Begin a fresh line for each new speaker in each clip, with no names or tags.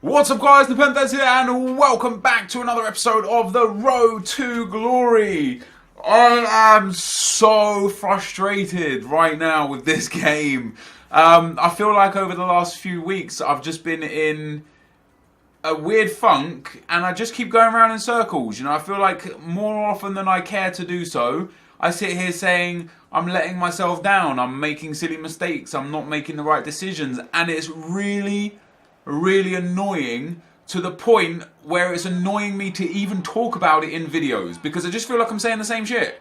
What's up guys, NepentheZ here and welcome back to another episode of The Road to Glory. I am so frustrated right now with this game. I feel like over the last few weeks I've just been in a weird funk and I just keep going around in circles. You know, I feel like more often than I care to do so, I sit here saying I'm letting myself down, I'm making silly mistakes, I'm not making the right decisions, and it's really annoying to the point where it's annoying me to even talk about it in videos because I just feel like I'm saying the same shit.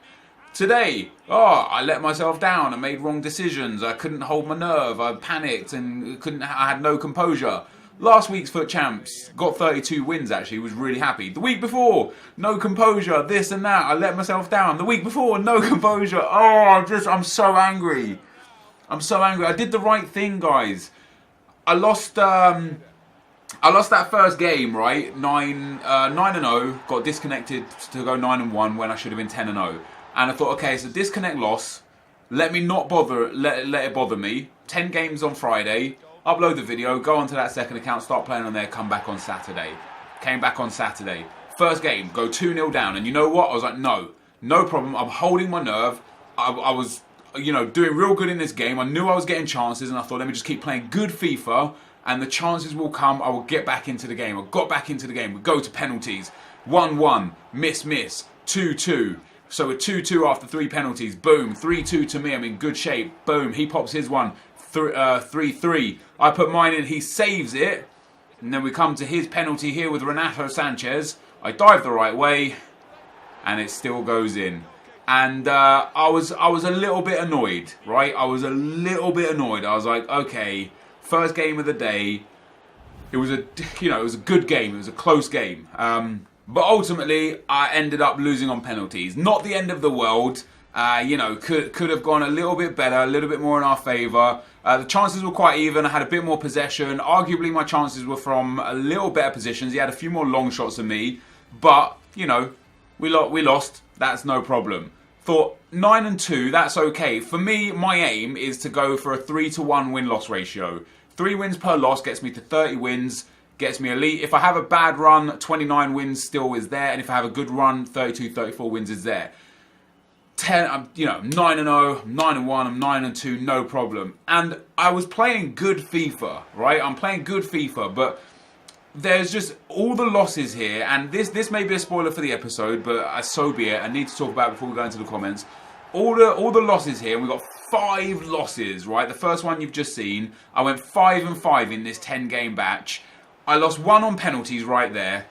Today, I let myself down, I made wrong decisions, I couldn't hold my nerve, I panicked and I had no composure. Last week's Foot Champs, got 32 wins actually, was really happy. The week before, no composure, this and that, I let myself down. The week before, no composure, I'm so angry. I'm so angry. I did the right thing, guys. I lost that first game, right? 9-0, got disconnected to go 9-1 when I should have been 10-0. And I thought, okay, it's a disconnect loss. Let me not bother, let it bother me. 10 games on Friday, upload the video, go onto that second account, start playing on there, come back on Saturday. Came back on Saturday. First game, go 2-0 down. And you know what? I was like, no problem. I'm holding my nerve. I was, doing real good in this game. I knew I was getting chances and I thought, let me just keep playing good FIFA and the chances will come. I will get back into the game. I got back into the game. We go to penalties. 1-1, miss, 2-2. So we're 2-2 after 3 penalties. Boom, 3-2 to me. I'm in good shape. Boom, he pops his one. 3-3. I put mine in, he saves it. And then we come to his penalty here with Renato Sanchez. I dive the right way and it still goes in. And I was a little bit annoyed, right? I was a little bit annoyed. I was like, okay, first game of the day. It was a good game. It was a close game. But ultimately, I ended up losing on penalties. Not the end of the world. Could have gone a little bit better, a little bit more in our favour. The chances were quite even. I had a bit more possession. Arguably, my chances were from a little better positions. He had a few more long shots than me. But, we lost. That's no problem. Thought 9-2, that's okay. For me, my aim is to go for a 3-1 win-loss ratio. 3 wins per loss gets me to 30 wins, gets me elite. If I have a bad run, 29 wins still is there. And if I have a good run, 32, 34 wins is there. 9-0, 9-1, I'm 9-2, no problem. And I was playing good FIFA, right? I'm playing good FIFA, but there's just all the losses here, and this may be a spoiler for the episode, but so be it. I need to talk about it before we go into the comments. All the losses here, and we've got 5 losses, right? The first one you've just seen, I went 5-5 in this 10-game batch. I lost 1 on penalties right there.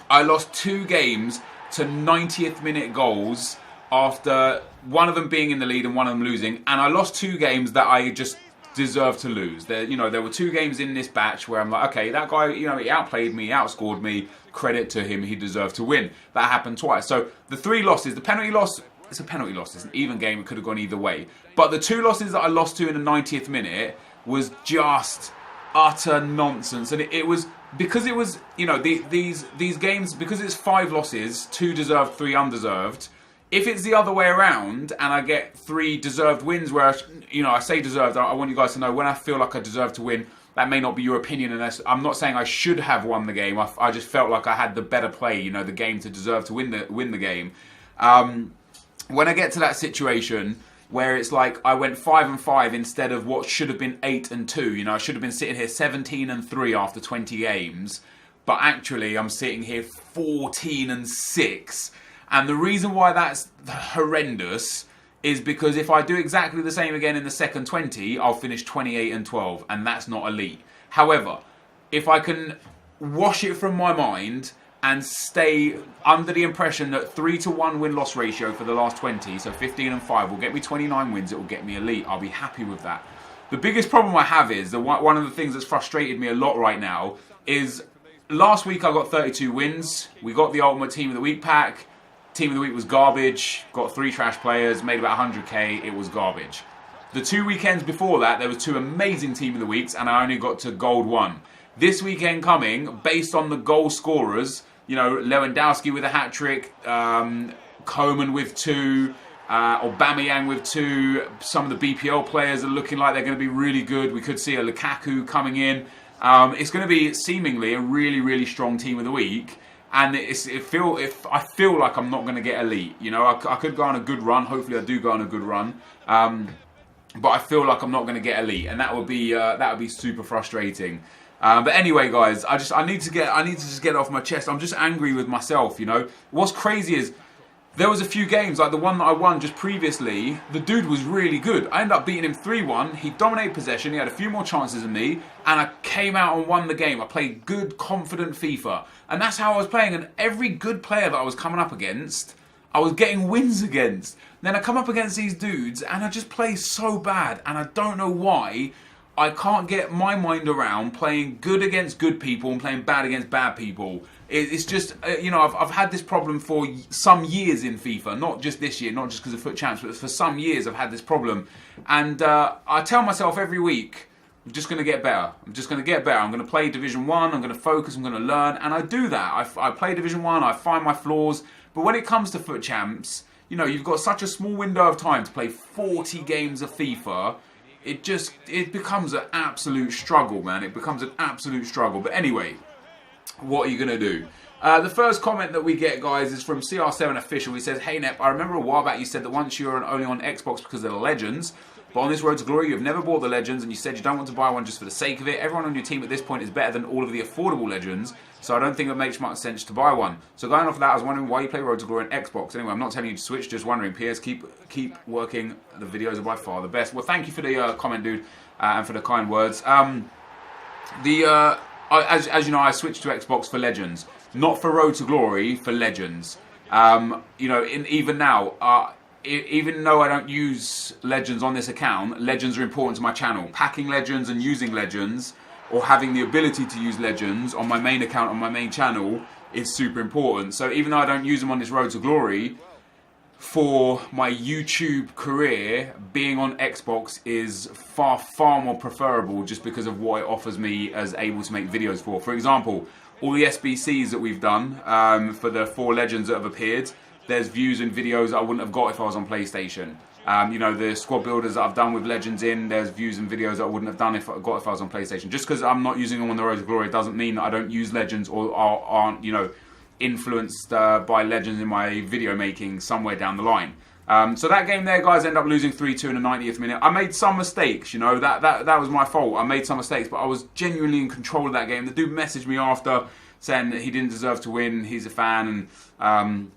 I lost 2 games to 90th minute goals after one of them being in the lead and one of them losing, and I lost 2 games that I just deserve to lose. There were 2 games in this batch where I'm like, okay, that guy, he outplayed me, outscored me. Credit to him, he deserved to win. That happened twice. So the 3 losses, the penalty loss, it's a penalty loss. It's an even game. It could have gone either way. But the 2 losses that I lost to in the 90th minute was just utter nonsense. And it was because it was, these games, because it's 5 losses, 2 deserved, 3 undeserved. If it's the other way around and I get 3 deserved wins where, I say deserved, I want you guys to know when I feel like I deserve to win, that may not be your opinion. And I'm not saying I should have won the game. I just felt like I had the better play, the game to deserve to win the game. When I get to that situation where it's like I went 5-5 instead of what should have been 8-2, I should have been sitting here 17-3 after 20 games. But actually I'm sitting here 14-6. And the reason why that's horrendous is because if I do exactly the same again in the second 20, I'll finish 28-12, and that's not elite. However, if I can wash it from my mind and stay under the impression that 3-1 win-loss ratio for the last 20, so 15-5, will get me 29 wins, it will get me elite, I'll be happy with that. The biggest problem I have is, one of the things that's frustrated me a lot right now is last week I got 32 wins, we got the Ultimate Team of the Week pack. Team of the Week was garbage, got 3 trash players, made about 100k, it was garbage. The 2 weekends before that, there was 2 amazing Team of the Weeks, and I only got to Gold 1. This weekend coming, based on the goal scorers, Lewandowski with a hat-trick, Coman with 2, Aubameyang with 2, some of the BPL players are looking like they're going to be really good. We could see a Lukaku coming in. It's going to be seemingly a really, really strong team of the week. And I feel like I'm not going to get elite. You know, I could go on a good run. Hopefully I do go on a good run. But I feel like I'm not going to get elite. And that would be super frustrating. But anyway, guys, I need to just get it off my chest. I'm just angry with myself, you know. What's crazy is there was a few games, like the one that I won just previously, the dude was really good. I ended up beating him 3-1. He dominated possession. He had a few more chances than me. And I came out and won the game. I played good, confident FIFA. And that's how I was playing. And every good player that I was coming up against, I was getting wins against. Then I come up against these dudes and I just play so bad. And I don't know why. I can't get my mind around playing good against good people and playing bad against bad people. It's just, you know, I've had this problem for some years in FIFA, not just this year, not just because of Foot Champs, but for some years I've had this problem. And I tell myself every week, I'm just going to get better. I'm just going to get better. I'm going to play Division 1, I'm going to focus, I'm going to learn. And I do that. I play Division 1, I find my flaws. But when it comes to Foot Champs, you know, you've got such a small window of time to play 40 games of FIFA. It becomes an absolute struggle, man. It becomes an absolute struggle. But anyway, what are you going to do? The first comment that we get, guys, is from CR7 Official. He says, "Hey, Nep, I remember a while back you said that once you're only on Xbox because of the Legends, but on this road to glory, you've never bought the Legends, and you said you don't want to buy one just for the sake of it. Everyone on your team at this point is better than all of the affordable Legends, so I don't think it makes much sense to buy one. So going off of that, I was wondering why you play Road to Glory on Xbox. Anyway, I'm not telling you to switch, just wondering. PS, keep working. The videos are by far the best." Well, thank you for the comment, dude, and for the kind words. As you know, I switched to Xbox for Legends, not for Road to Glory, for Legends. You know, even now, even though I don't use Legends on this account, Legends are important to my channel. Packing Legends and using Legends, or having the ability to use Legends on my main account, on my main channel, is super important. So even though I don't use them on this Road to Glory, for my YouTube career, being on Xbox is far, far more preferable just because of what it offers me as able to make videos for. For example, all the SBCs that we've done for the 4 Legends that have appeared, there's views and videos I wouldn't have got if I was on PlayStation. You know, the squad builders that I've done with Legends in, there's views and videos that I wouldn't have done if I was on PlayStation. Just because I'm not using them on the Road to Glory doesn't mean that I don't use Legends or aren't, you know, influenced by Legends in my video making somewhere down the line. So that game there, guys, ended up losing 3-2 in the 90th minute. I made some mistakes, you know, that was my fault. I made some mistakes, but I was genuinely in control of that game. The dude messaged me after saying that he didn't deserve to win. He's a fan, and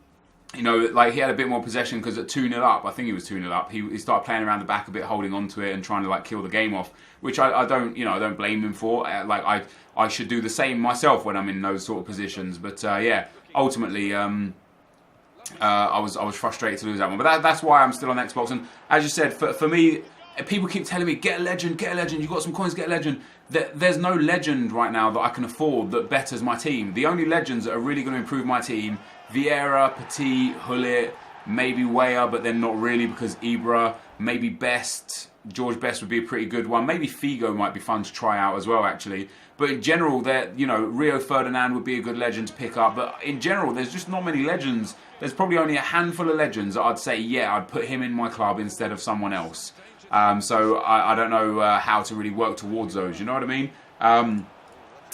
you know, like, he had a bit more possession because at 2-0 up, I think he was 2-0 up, he started playing around the back a bit, holding on to it and trying to, like, kill the game off, which I don't, you know, I don't blame him for. Like, I should do the same myself when I'm in those sort of positions. But yeah, ultimately, I was frustrated to lose that one. But that's why I'm still on Xbox. And as you said, for me, people keep telling me, get a legend, you got some coins, get a legend. There's no legend right now that I can afford that betters my team. The only legends that are really going to improve my team, Vieira, Petit, Hullet, maybe Weah, but then not really because Ibra, maybe Best. George Best would be a pretty good one. Maybe Figo might be fun to try out as well, actually. But in general, you know, Rio Ferdinand would be a good legend to pick up. But in general, there's just not many legends. There's probably only a handful of legends that I'd say, yeah, I'd put him in my club instead of someone else. So I don't know how to really work towards those, you know what I mean?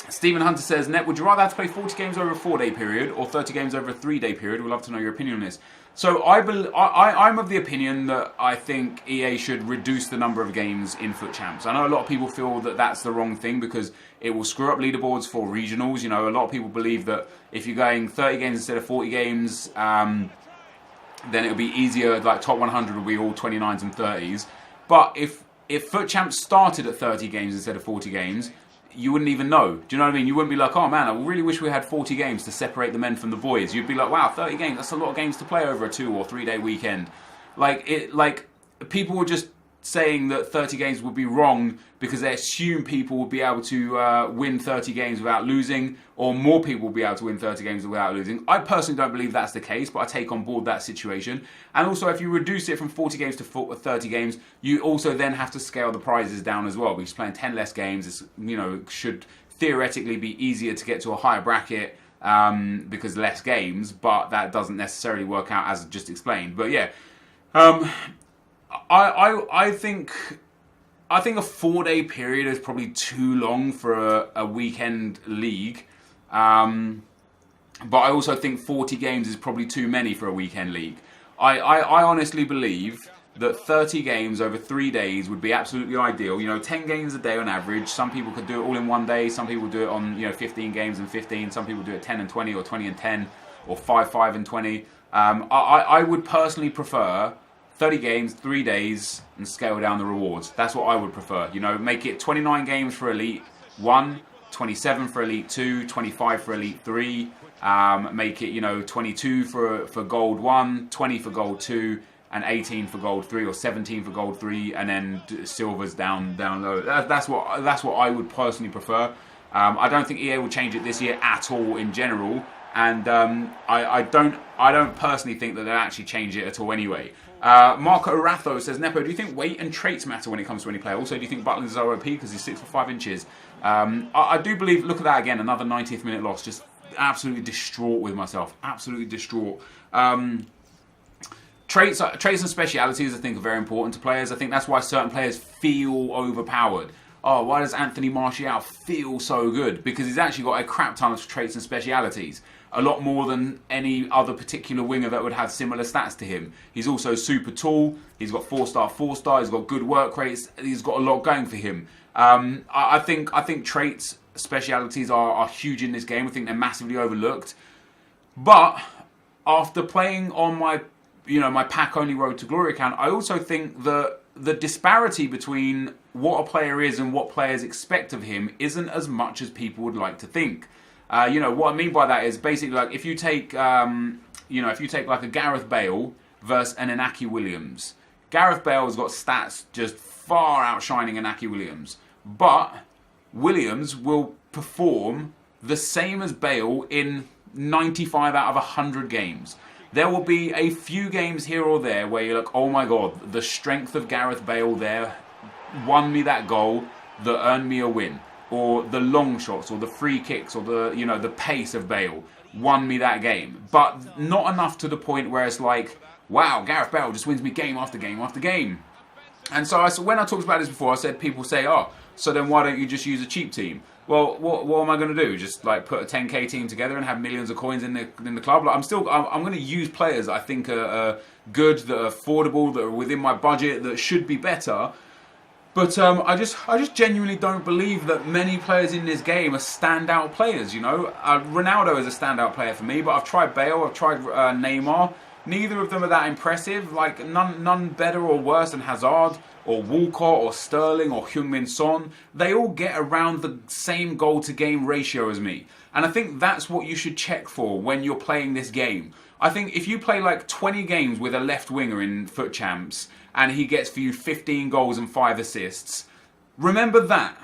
Stephen Hunter says, Net, would you rather have to play 40 games over a 4-day period or 30 games over a 3-day period? We'd love to know your opinion on this. So I'm of the opinion that I think EA should reduce the number of games in Foot Champs. I know a lot of people feel that that's the wrong thing because it will screw up leaderboards for regionals. You know, a lot of people believe that if you're going 30 games instead of 40 games, then it'll be easier, like top 100 will be all 29s and 30s. But if Foot Champs started at 30 games instead of 40 games, you wouldn't even know. Do you know what I mean? You wouldn't be like, oh man, I really wish we had 40 games to separate the men from the boys. You'd be like, wow, 30 games, that's a lot of games to play over a 2 or 3 day weekend. Like people were just saying that 30 games would be wrong because they assume people would be able to win 30 games without losing, or more people will be able to win 30 games without losing. I personally don't believe that's the case, but I take on board that situation. And also, if you reduce it from 40 games to 30 games, you also then have to scale the prizes down as well, because playing 10 less games is, you know, should theoretically be easier to get to a higher bracket because less games, but that doesn't necessarily work out as just explained. But yeah, I think I think a 4-day period is probably too long for a weekend league. But I also think 40 games is probably too many for a weekend league. I honestly believe that 30 games over 3 days would be absolutely ideal. 10 games a day on average. Some people could do it all in one day. Some people do it on 15 games and 15. Some people do it 10 and 20 or 20 and 10 or 5 and 20. I would personally prefer 30 games, 3 days, and scale down the rewards. That's what I would prefer. Make it 29 games for Elite 1, 27 for Elite 2, 25 for Elite 3. Make it 22 for Gold 1, 20 for Gold 2, and 18 for Gold 3, or 17 for Gold 3, and then Silvers down low. That's what I would personally prefer. I don't think EA will change it this year at all in general, and I don't personally think that they'll actually change it at all anyway. Marco Aratho says, Nepo, do you think weight and traits matter when it comes to any player? Also, do you think Butlins is OP because he's 6 foot 5 inches? I do believe, look at that again, another 90th minute loss. Just absolutely distraught with myself. Absolutely distraught. Traits and specialities, I think, are very important to players. I think that's why certain players feel overpowered. Oh, why does Anthony Martial feel so good? Because he's actually got a crap ton of traits and specialities. A lot more than any other particular winger that would have similar stats to him. He's also super tall. He's got 4-star, 4-star. He's got good work rates. He's got a lot going for him. I think traits, specialities are huge in this game. I think they're massively overlooked. But after playing on my pack-only Road to Glory account, I also think that the disparity between what a player is and what players expect of him isn't as much as people would like to think. What I mean by that is basically like if you take like a Gareth Bale versus an Inaki Williams. Gareth Bale has got stats just far outshining Inaki Williams, but Williams will perform the same as Bale in 95 out of 100 games. There will be a few games here or there where you're like, oh my god, the strength of Gareth Bale there won me that goal that earned me a win. Or the long shots, or the free kicks, or the pace of Bale won me that game. But not enough to the point where it's like, wow, Gareth Bale just wins me game after game after game. And so when I talked about this before, I said people say, oh, so then why don't you just use a cheap team? Well, what am I going to do? Just like put a 10k team together and have millions of coins in the club? Like, I'm going to use players that I think are good, that are affordable, that are within my budget, that should be better. But I just genuinely don't believe that many players in this game are standout players. Ronaldo is a standout player for me, but I've tried Bale, I've tried Neymar. Neither of them are that impressive. Like none better or worse than Hazard or Walcott or Sterling or Heung-min Son. They all get around the same goal-to-game ratio as me. And I think that's what you should check for when you're playing this game. I think if you play like 20 games with a left winger in Foot Champs and he gets for you 15 goals and 5 assists, remember that.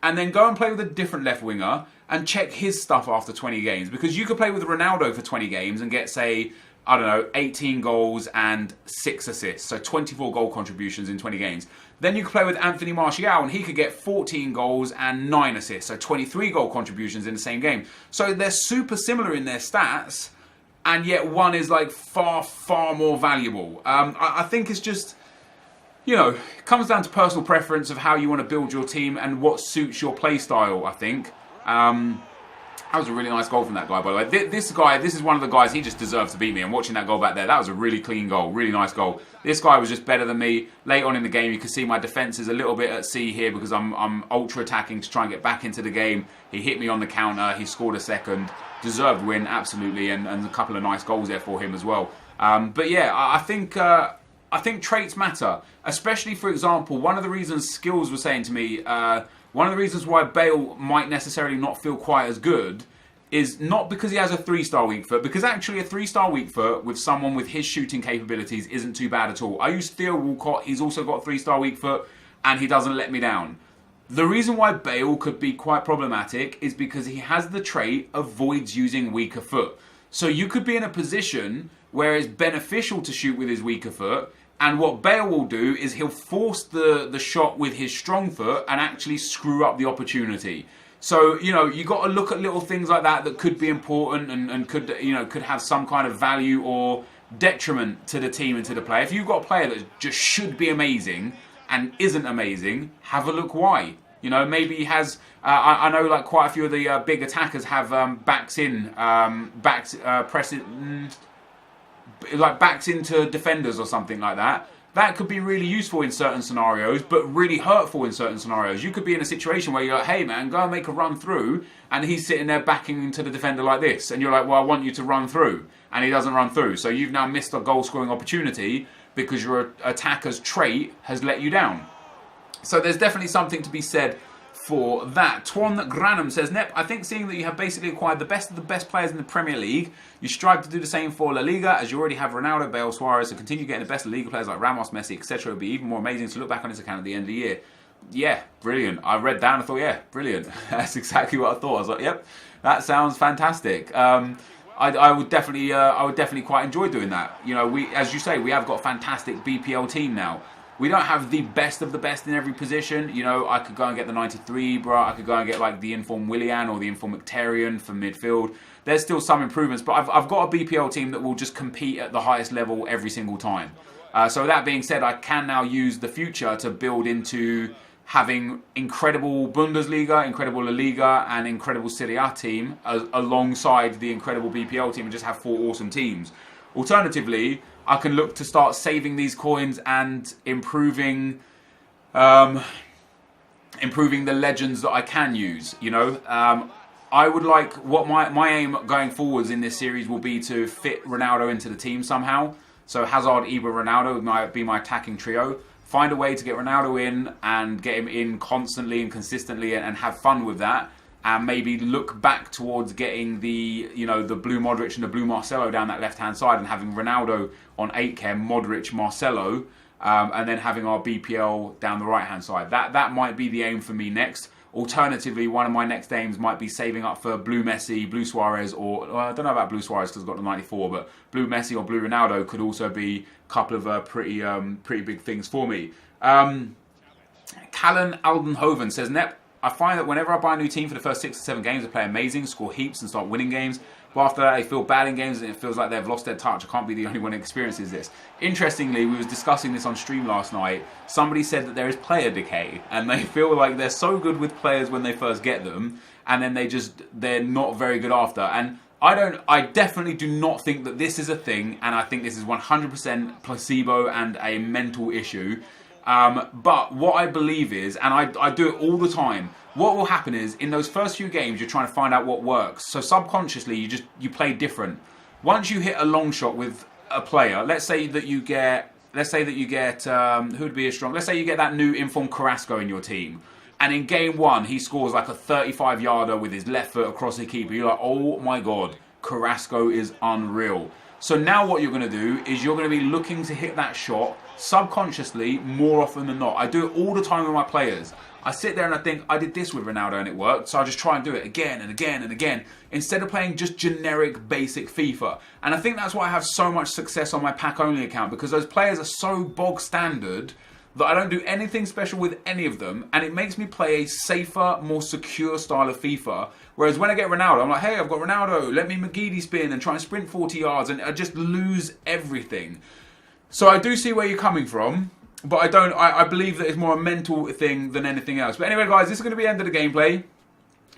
And then go and play with a different left winger and check his stuff after 20 games. Because you could play with Ronaldo for 20 games and get, say, 18 goals and 6 assists. So 24 goal contributions in 20 games. Then you could play with Anthony Martial and he could get 14 goals and 9 assists. So 23 goal contributions in the same game. So they're super similar in their stats, and yet one is like far, far more valuable. I think it's just, it comes down to personal preference of how you want to build your team and what suits your play style, I think. That was a really nice goal from that guy, by the way. This is one of the guys, he just deserves to beat me. And watching that goal back there, that was a really clean goal, really nice goal. This guy was just better than me. Late on in the game, you can see my defence is a little bit at sea here because I'm ultra attacking to try and get back into the game. He hit me on the counter, he scored a second. Deserved win, absolutely, and a couple of nice goals there for him as well. But yeah, I think traits matter. Especially, for example, one of the reasons Skills was saying to me, one of the reasons why Bale might necessarily not feel quite as good is not because he has a 3-star weak foot, because actually a 3-star weak foot with someone with his shooting capabilities isn't too bad at all. I use Theo Walcott, he's also got a 3-star weak foot, and he doesn't let me down. The reason why Bale could be quite problematic is because he has the trait avoids using weaker foot. So you could be in a position where it's beneficial to shoot with his weaker foot, and what Bale will do is he'll force the shot with his strong foot and actually screw up the opportunity. So, you got to look at little things like that could be important and could have some kind of value or detriment to the team and to the player. If you've got a player that just should be amazing, and isn't amazing, have a look why. You know, maybe he has. I know like quite a few of the big attackers have backs into defenders or something like that. That could be really useful in certain scenarios, but really hurtful in certain scenarios. You could be in a situation where you're like, hey man, go and make a run through, and he's sitting there backing into the defender like this, and you're like, well, I want you to run through, and he doesn't run through. So you've now missed a goal scoring opportunity because your attacker's trait has let you down. So there's definitely something to be said for that. Twan Granham says, Nep, I think seeing that you have basically acquired the best of the best players in the Premier League, you strive to do the same for La Liga, as you already have Ronaldo, Bale, Suarez, so continue getting the best Liga players like Ramos, Messi, etc. It would be even more amazing to look back on this account at the end of the year. Yeah, brilliant. I read that and I thought, yeah, brilliant. That's exactly what I thought. I was like, yep, that sounds fantastic. I would definitely quite enjoy doing that. You know, as you say, we have got a fantastic BPL team now. We don't have the best of the best in every position. You know, I could go and get the 93, bro. I could go and get like the informed Willian or the informed Mkhitaryan for midfield. There's still some improvements, but I've got a BPL team that will just compete at the highest level every single time. So with that being said, I can now use the future to build into having incredible Bundesliga, incredible La Liga, and incredible Serie A team alongside the incredible BPL team and just have 4 awesome teams. Alternatively, I can look to start saving these coins and improving the legends that I can use. You know, I would like, what my aim going forwards in this series will be to fit Ronaldo into the team somehow. So Hazard, Ibra, Ronaldo might be my attacking trio. Find a way to get Ronaldo in and get him in constantly and consistently and have fun with that. And maybe look back towards getting the blue Modric and the blue Marcelo down that left-hand side and having Ronaldo on 8 chem, Modric, Marcelo, and then having our BPL down the right-hand side. That might be the aim for me next. Alternatively, one of my next aims might be saving up for blue Messi, blue Suarez, or I don't know about blue Suarez because I've got the 94, but blue Messi or blue Ronaldo could also be a couple of pretty big things for me. Callan Aldenhoven says, Nep, I find that whenever I buy a new team for the first 6 or 7 games, they play amazing, score heaps and start winning games. But after that, they feel bad in games and it feels like they've lost their touch. I can't be the only one who experiences this. Interestingly, we was discussing this on stream last night. Somebody said that there is player decay and they feel like they're so good with players when they first get them and then they're not very good after. And I definitely do not think that this is a thing, and I think this is 100% placebo and a mental issue. But what I believe is, and I do it all the time, what will happen is in those first few games you're trying to find out what works. So subconsciously you play different. Once you hit a long shot with a player, let's say that you get who would be a strong? Let's say you get that new informed Carrasco in your team, and in game 1 he scores like a 35-yarder with his left foot across the keeper. You're like, oh my god, Carrasco is unreal. So now what you're going to do is you're going to be looking to hit that shot subconsciously more often than not. I do it all the time with my players. I sit there and I think, I did this with Ronaldo and it worked, so I just try and do it again and again and again, instead of playing just generic basic FIFA. And I think that's why I have so much success on my pack-only account, because those players are so bog standard that I don't do anything special with any of them, and it makes me play a safer, more secure style of FIFA. Whereas when I get Ronaldo, I'm like, hey, I've got Ronaldo, let me McGeady spin and try and sprint 40 yards, and I just lose everything. So I do see where you're coming from, but I believe that it's more a mental thing than anything else. But anyway, guys, this is going to be the end of the gameplay.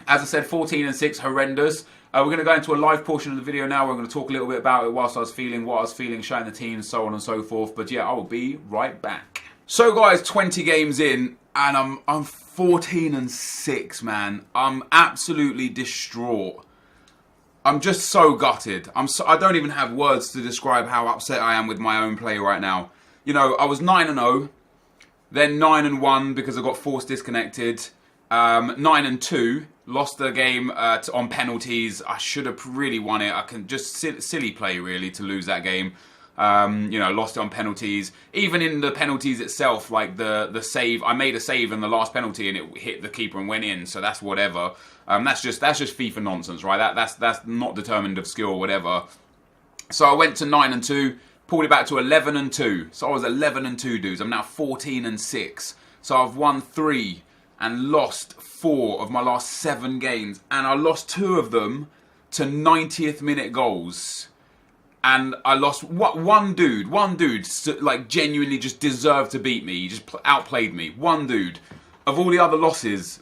As I said, 14-6, horrendous. We're going to go into a live portion of the video now. We're going to talk a little bit about it whilst I was feeling, what I was feeling, showing the teams, so on and so forth. But yeah, I will be right back. So guys, 20 games in, and I'm 14-6, man. I'm absolutely distraught. I'm just so gutted. I don't even have words to describe how upset I am with my own play right now. You know, I was 9-0, then 9-1 because I got forced disconnected. 9-2, lost the game on penalties. I should have really won it. I can just silly play really to lose that game. You know, lost it on penalties. Even in the penalties itself, like the save, I made a save in the last penalty and it hit the keeper and went in. So that's whatever. That's just FIFA nonsense, right? That's not determined of skill or whatever. So I went to 9-2, pulled it back to 11-2. So I was 11-2, dudes. I'm now 14-6. So I've won 3 and lost 4 of my last 7 games, and I lost 2 of them to 90th minute goals. and I lost one dude, like genuinely just deserved to beat me. He just outplayed me. One dude. Of all the other losses,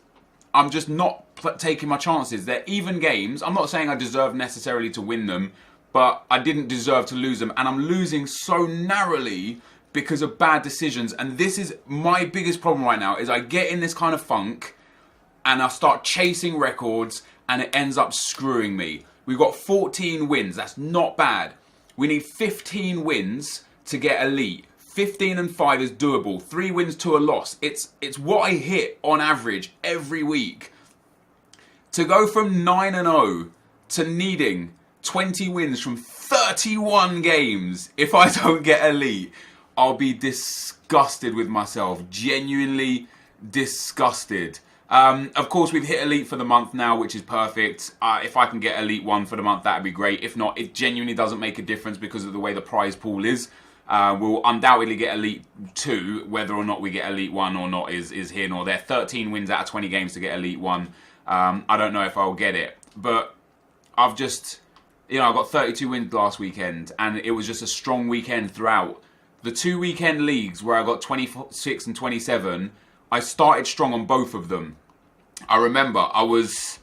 I'm just not taking my chances. They're even games. I'm not saying I deserve necessarily to win them, but I didn't deserve to lose them. And I'm losing so narrowly because of bad decisions. And this is my biggest problem right now, is I get in this kind of funk and I start chasing records and it ends up screwing me. We've got 14 wins. That's not bad. We need 15 wins to get elite. 15 and 5 is doable. 3 wins to a loss. It's what I hit on average every week. To go from 9-0 to needing 20 wins from 31 games, if I don't get elite, I'll be disgusted with myself. Genuinely disgusted. Of course, we've hit elite for the month now, which is perfect. If I can get elite 1 for the month, that'd be great. If not, it genuinely doesn't make a difference because of the way the prize pool is. We'll undoubtedly get elite 2. Whether or not we get elite 1 or not is here nor there. 13 wins out of 20 games to get elite 1. I don't know if I'll get it, but I've just, I got 32 wins last weekend, and it was just a strong weekend throughout. The 2 weekend leagues where I got 26 and 27, I started strong on both of them. I remember I was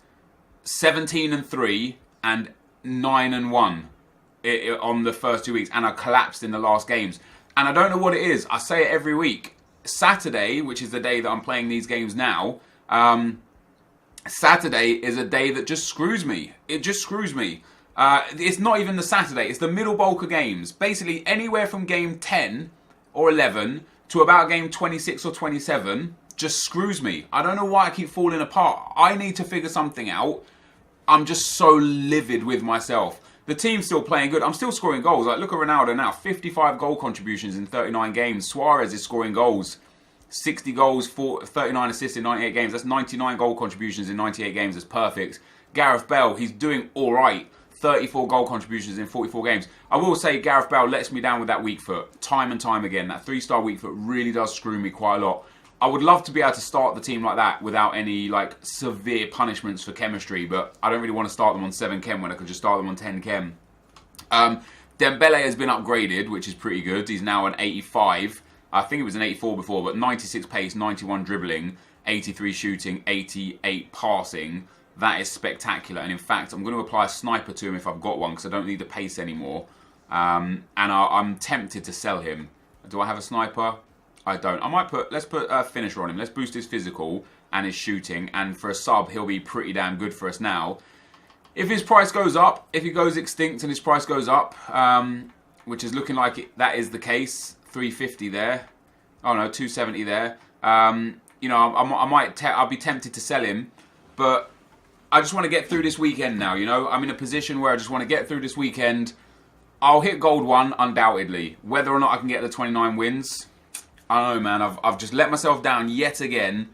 17 and 3 and 9 and 1 on the first 2 weeks, and I collapsed in the last games. And I don't know what it is. I say it every week. Saturday, which is the day that I'm playing these games now, Saturday is a day that just screws me. It just screws me. It's not even the Saturday. It's the middle bulk of games. Basically, anywhere from game 10 or 11 to about game 26 or 27 just screws me. I don't know why I keep falling apart. I need to figure something out. I'm just so livid with myself. The team's still playing good. I'm still scoring goals. Like, look at Ronaldo now. 55 goal contributions in 39 games. Suarez is scoring goals. 60 goals, 39 assists in 98 games. That's 99 goal contributions in 98 games. That's perfect. Gareth Bale, he's doing all right. 34 goal contributions in 44 games. I will say Gareth Bale lets me down with that weak foot. Time and time again. That 3-star weak foot really does screw me quite a lot. I would love to be able to start the team like that without any severe punishments for chemistry, but I don't really want to start them on 7 chem when I could just start them on 10 chem. Dembele has been upgraded, which is pretty good. He's now an 85. I think it was an 84 before, but 96 pace, 91 dribbling, 83 shooting, 88 passing. That is spectacular. And in fact, I'm going to apply a sniper to him if I've got one, because I don't need the pace anymore. And I'm tempted to sell him. Do I have a sniper? I don't. Let's put a finisher on him. Let's boost his physical and his shooting. And for a sub, he'll be pretty damn good for us now. If his price goes up, if he goes extinct and his price goes up, which is looking like that is the case, 350 there. Oh no, 270 there. I'll be tempted to sell him, but I just want to get through this weekend now. I'm in a position where I just want to get through this weekend. I'll hit gold 1 undoubtedly. Whether or not I can get the 29 wins, I don't know, man. I've just let myself down yet again,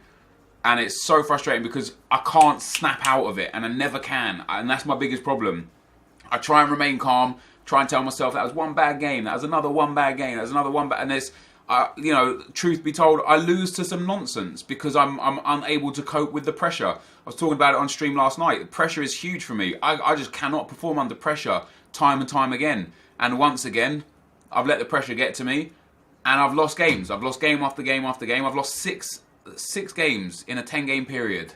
and it's so frustrating because I can't snap out of it, and I never can, and that's my biggest problem. I try and remain calm, try and tell myself that was one bad game, that was another one bad game, that was another one bad, and there's, truth be told, I lose to some nonsense because I'm unable to cope with the pressure. I was talking about it on stream last night. The pressure is huge for me. I just cannot perform under pressure time and time again. And once again, I've let the pressure get to me, and I've lost games. I've lost game after game after game. I've lost six games in a 10-game period.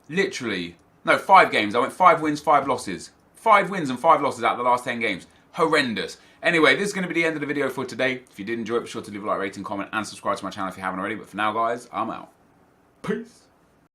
Literally. No, 5 games. I went 5 wins, 5 losses. 5 wins and 5 losses out of the last 10 games. Horrendous. Anyway, this is going to be the end of the video for today. If you did enjoy it, be sure to leave a like, rating, comment, and subscribe to my channel if you haven't already. But for now, guys, I'm out. Peace.